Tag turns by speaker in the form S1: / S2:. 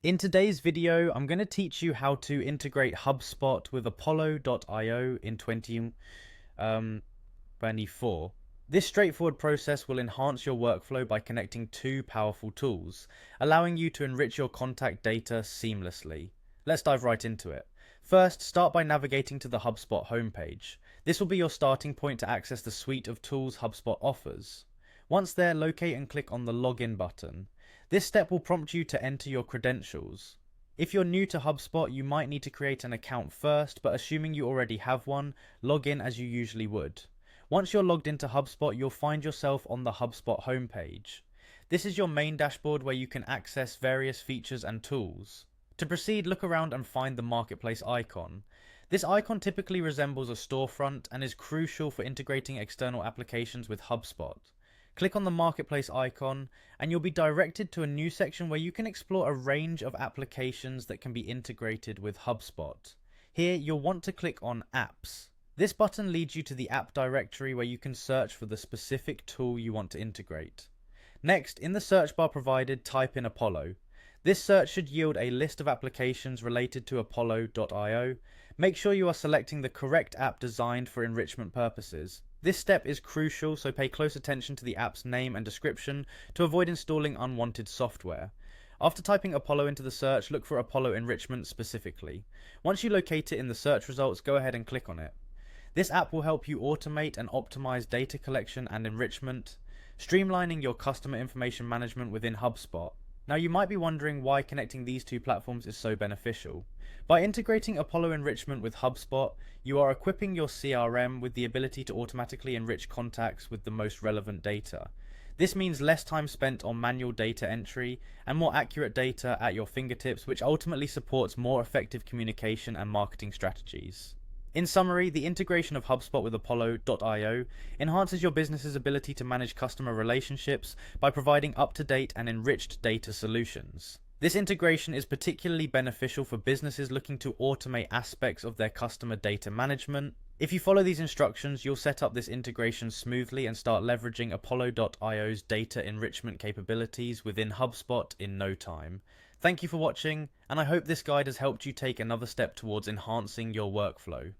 S1: In today's video, I'm going to teach you how to integrate HubSpot with Apollo.io in 2024. This straightforward process will enhance your workflow by connecting two powerful tools, allowing you to enrich your contact data seamlessly. Let's dive right into it. First, start by navigating to the HubSpot homepage. This will be your starting point to access the suite of tools HubSpot offers. Once there, locate and click on the Login button. This step will prompt you to enter your credentials. If you're new to HubSpot, you might need to create an account first, but assuming you already have one, log in as you usually would. Once you're logged into HubSpot, you'll find yourself on the HubSpot homepage. This is your main dashboard where you can access various features and tools. To proceed, look around and find the marketplace icon. This icon typically resembles a storefront and is crucial for integrating external applications with HubSpot. Click on the marketplace icon and you'll be directed to a new section where you can explore a range of applications that can be integrated with HubSpot. Here you'll want to click on Apps. This button leads you to the app directory where you can search for the specific tool you want to integrate. Next, in the search bar provided, type in Apollo. This search should yield a list of applications related to Apollo.io. Make sure you are selecting the correct app designed for enrichment purposes. This step is crucial, so pay close attention to the app's name and description to avoid installing unwanted software. After typing Apollo into the search, look for Apollo Enrichment specifically. Once you locate it in the search results, go ahead and click on it. This app will help you automate and optimize data collection and enrichment, streamlining your customer information management within HubSpot. Now you might be wondering why connecting these two platforms is so beneficial. By integrating Apollo Enrichment with HubSpot, you are equipping your CRM with the ability to automatically enrich contacts with the most relevant data. This means less time spent on manual data entry and more accurate data at your fingertips, which ultimately supports more effective communication and marketing strategies. In summary, the integration of HubSpot with Apollo.io enhances your business's ability to manage customer relationships by providing up-to-date and enriched data solutions. This integration is particularly beneficial for businesses looking to automate aspects of their customer data management. If you follow these instructions, you'll set up this integration smoothly and start leveraging Apollo.io's data enrichment capabilities within HubSpot in no time. Thank you for watching, and I hope this guide has helped you take another step towards enhancing your workflow.